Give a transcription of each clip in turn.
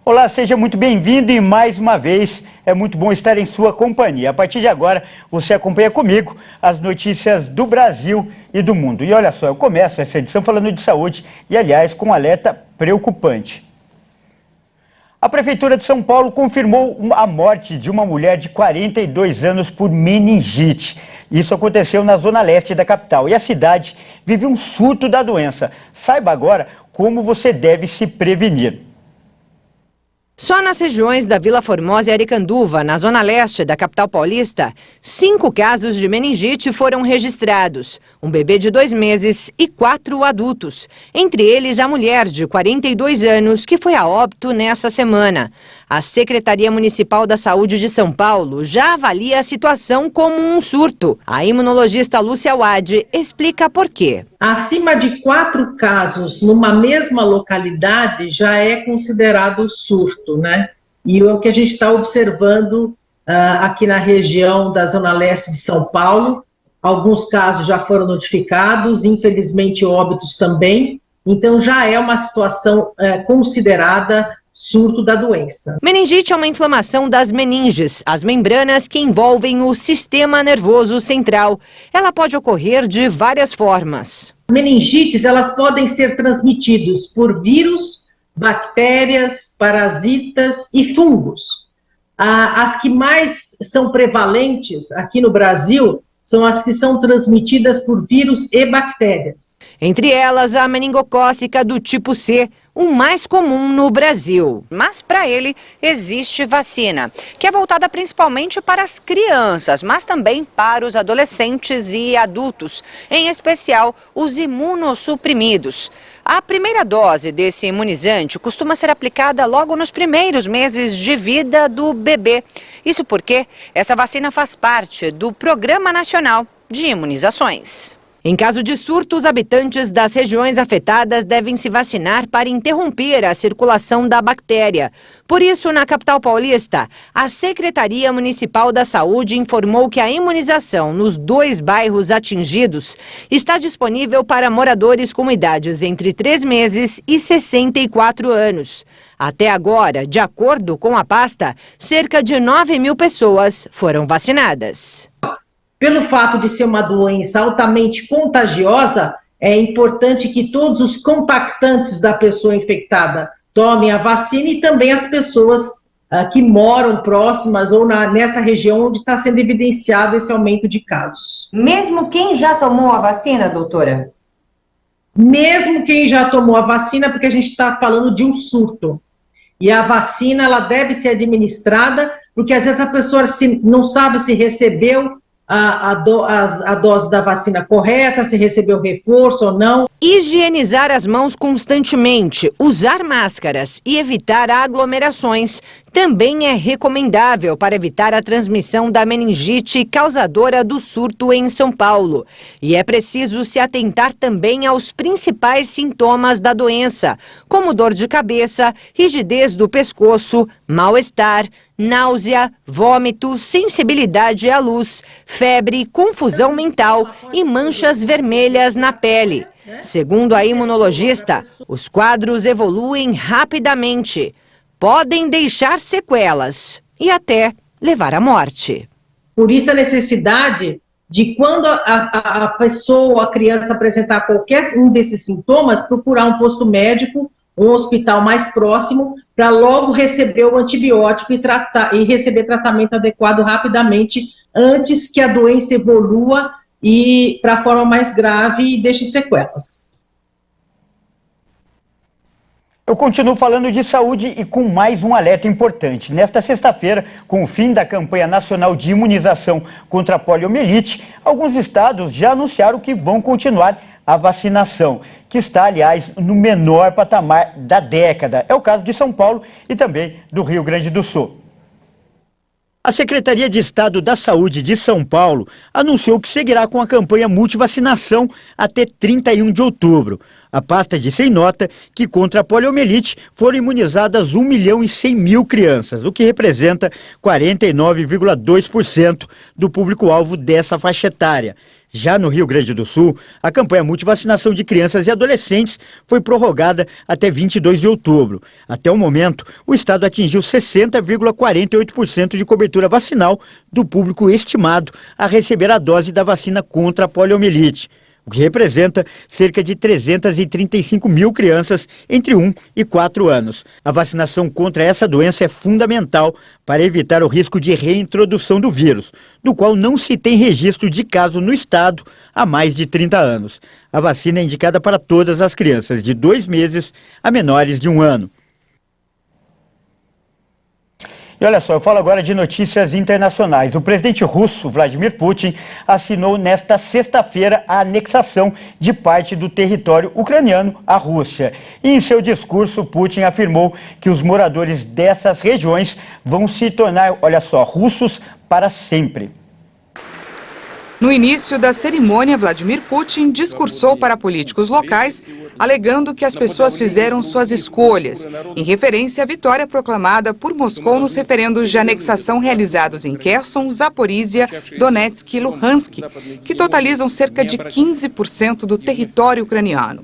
Olá, seja muito bem-vindo e mais uma vez é muito bom estar em sua companhia. A partir de agora, você acompanha comigo as notícias do Brasil e do mundo. E olha só, eu começo essa edição falando de saúde e, aliás, com um alerta preocupante. A Prefeitura de São Paulo confirmou a morte de uma mulher de 42 anos por meningite. Isso aconteceu na zona leste da capital e a cidade vive um surto da doença. Saiba agora como você deve se prevenir. Só nas regiões da Vila Formosa e Aricanduva, na zona leste da capital paulista, 5 casos de meningite foram registrados. Um bebê de 2 meses e 4 adultos. Entre eles, a mulher de 42 anos, que foi a óbito nessa semana. A Secretaria Municipal da Saúde de São Paulo já avalia a situação como um surto. A imunologista Lúcia Wade explica por quê. Acima de 4 casos numa mesma localidade já é considerado surto, né? E é o que a gente está observando aqui na região da Zona Leste de São Paulo. Alguns casos já foram notificados, infelizmente óbitos também. Então já é uma situação considerada surto da doença. Meningite é uma inflamação das meninges, as membranas que envolvem o sistema nervoso central. Ela pode ocorrer de várias formas. Meningites, elas podem ser transmitidas por vírus, bactérias, parasitas e fungos. As que mais são prevalentes aqui no Brasil são as que são transmitidas por vírus e bactérias. Entre elas, a meningocócica do tipo C, o mais comum no Brasil. Mas para ele existe vacina, que é voltada principalmente para as crianças, mas também para os adolescentes e adultos, em especial os imunossuprimidos. A primeira dose desse imunizante costuma ser aplicada logo nos primeiros meses de vida do bebê. Isso porque essa vacina faz parte do Programa Nacional de Imunizações. Em caso de surto, os habitantes das regiões afetadas devem se vacinar para interromper a circulação da bactéria. Por isso, na capital paulista, a Secretaria Municipal da Saúde informou que a imunização nos 2 bairros atingidos está disponível para moradores com idades entre 3 meses e 64 anos. Até agora, de acordo com a pasta, cerca de 9.000 pessoas foram vacinadas. Pelo fato de ser uma doença altamente contagiosa, é importante que todos os contactantes da pessoa infectada tomem a vacina e também as pessoas que moram próximas ou nessa região onde está sendo evidenciado esse aumento de casos. Mesmo quem já tomou a vacina, doutora? Mesmo quem já tomou a vacina, porque a gente está falando de um surto. E a vacina, ela deve ser administrada, porque às vezes a pessoa não sabe se recebeu a dose da vacina correta, se recebeu reforço ou não. Higienizar as mãos constantemente, usar máscaras e evitar aglomerações também é recomendável para evitar a transmissão da meningite causadora do surto em São Paulo. E é preciso se atentar também aos principais sintomas da doença, como dor de cabeça, rigidez do pescoço, mal-estar, náusea, vômito, sensibilidade à luz, febre, confusão mental e manchas vermelhas na pele. Segundo a imunologista, os quadros evoluem rapidamente, podem deixar sequelas e até levar à morte. Por isso a necessidade de quando a pessoa, a criança apresentar qualquer um desses sintomas, procurar um posto médico, um hospital mais próximo, para logo receber o antibiótico e receber tratamento adequado rapidamente, antes que a doença evolua e para a forma mais grave e deixe sequelas. Eu continuo falando de saúde e com mais um alerta importante. Nesta sexta-feira, com o fim da campanha nacional de imunização contra a poliomielite, alguns estados já anunciaram que vão continuar a vacinação, que está, aliás, no menor patamar da década. É o caso de São Paulo e também do Rio Grande do Sul. A Secretaria de Estado da Saúde de São Paulo anunciou que seguirá com a campanha multivacinação até 31 de outubro. A pasta disse em nota que contra a poliomielite foram imunizadas 1.100.000 crianças, o que representa 49,2% do público-alvo dessa faixa etária. Já no Rio Grande do Sul, a campanha multivacinação de crianças e adolescentes foi prorrogada até 22 de outubro. Até o momento, o estado atingiu 60,48% de cobertura vacinal do público estimado a receber a dose da vacina contra a poliomielite, o que representa cerca de 335 mil crianças entre 1 e 4 anos. A vacinação contra essa doença é fundamental para evitar o risco de reintrodução do vírus, do qual não se tem registro de caso no estado há mais de 30 anos. A vacina é indicada para todas as crianças de 2 meses a menores de 1 ano. E olha só, eu falo agora de notícias internacionais. O presidente russo, Vladimir Putin, assinou nesta sexta-feira a anexação de parte do território ucraniano à Rússia. E em seu discurso, Putin afirmou que os moradores dessas regiões vão se tornar, olha só, russos para sempre. No início da cerimônia, Vladimir Putin discursou para políticos locais, alegando que as pessoas fizeram suas escolhas, em referência à vitória proclamada por Moscou nos referendos de anexação realizados em Kherson, Zaporizhia, Donetsk e Luhansk, que totalizam cerca de 15% do território ucraniano.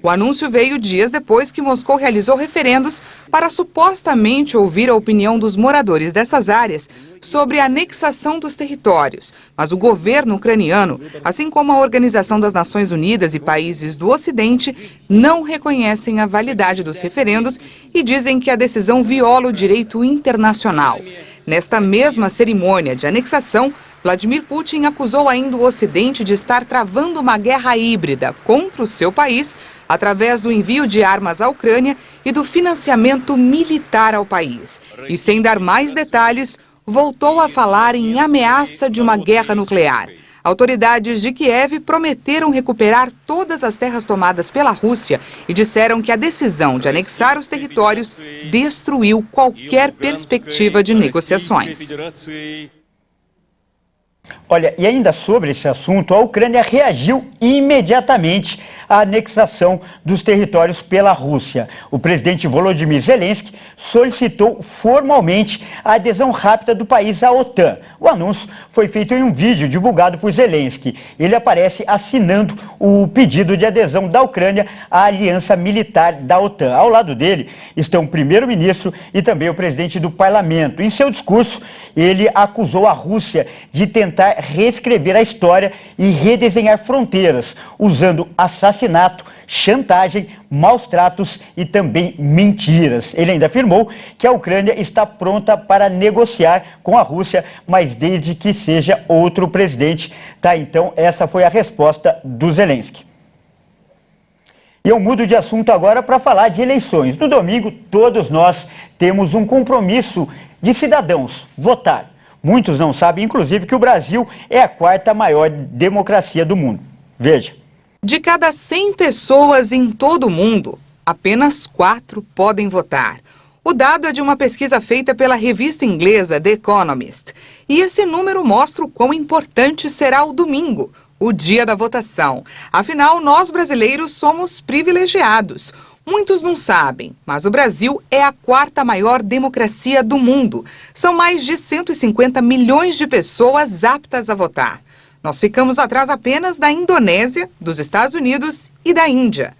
O anúncio veio dias depois que Moscou realizou referendos para supostamente ouvir a opinião dos moradores dessas áreas sobre a anexação dos territórios. Mas o governo ucraniano, assim como a Organização das Nações Unidas e países do Ocidente, não reconhecem a validade dos referendos e dizem que a decisão viola o direito internacional. Nesta mesma cerimônia de anexação, Vladimir Putin acusou ainda o Ocidente de estar travando uma guerra híbrida contra o seu país através do envio de armas à Ucrânia e do financiamento militar ao país. E sem dar mais detalhes, voltou a falar em ameaça de uma guerra nuclear. Autoridades de Kiev prometeram recuperar todas as terras tomadas pela Rússia e disseram que a decisão de anexar os territórios destruiu qualquer perspectiva de negociações. Olha, e ainda sobre esse assunto, a Ucrânia reagiu imediatamente à anexação dos territórios pela Rússia. O presidente Volodymyr Zelensky solicitou formalmente a adesão rápida do país à OTAN. O anúncio foi feito em um vídeo divulgado por Zelensky. Ele aparece assinando o pedido de adesão da Ucrânia à aliança militar da OTAN. Ao lado dele estão o primeiro-ministro e também o presidente do parlamento. Em seu discurso, ele acusou a Rússia de tentar reescrever a história e redesenhar fronteiras, usando assassinato, chantagem, maus tratos e também mentiras. Ele ainda afirmou que a Ucrânia está pronta para negociar com a Rússia, mas desde que seja outro presidente. Tá, então essa foi a resposta do Zelensky. E eu mudo de assunto agora para falar de eleições. No domingo, todos nós temos um compromisso de cidadãos, votar. Muitos não sabem, inclusive, que o Brasil é a 4ª maior democracia do mundo. Veja. De cada 100 pessoas em todo o mundo, apenas 4 podem votar. O dado é de uma pesquisa feita pela revista inglesa The Economist. E esse número mostra o quão importante será o domingo, o dia da votação. Afinal, nós brasileiros somos privilegiados. Muitos não sabem, mas o Brasil é a 4ª maior democracia do mundo. São mais de 150 milhões de pessoas aptas a votar. Nós ficamos atrás apenas da Indonésia, dos Estados Unidos e da Índia.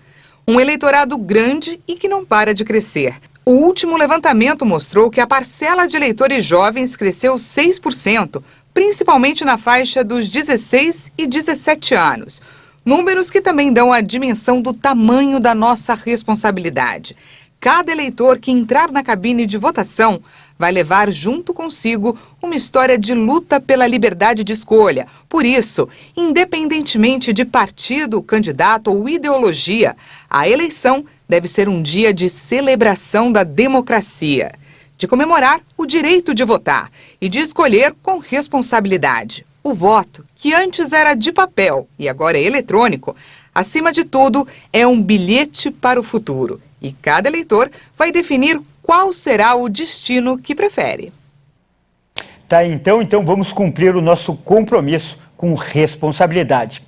Um eleitorado grande e que não para de crescer. O último levantamento mostrou que a parcela de eleitores jovens cresceu 6%, principalmente na faixa dos 16 e 17 anos. Números que também dão a dimensão do tamanho da nossa responsabilidade. Cada eleitor que entrar na cabine de votação vai levar junto consigo uma história de luta pela liberdade de escolha. Por isso, independentemente de partido, candidato ou ideologia, a eleição deve ser um dia de celebração da democracia, de comemorar o direito de votar e de escolher com responsabilidade. O voto, que antes era de papel e agora é eletrônico, acima de tudo, é um bilhete para o futuro. E cada eleitor vai definir qual será o destino que prefere. Tá, então vamos cumprir o nosso compromisso com responsabilidade.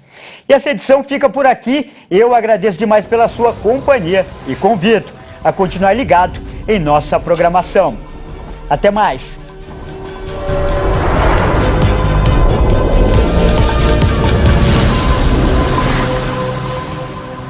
E essa edição fica por aqui. Eu agradeço demais pela sua companhia e convido a continuar ligado em nossa programação. Até mais!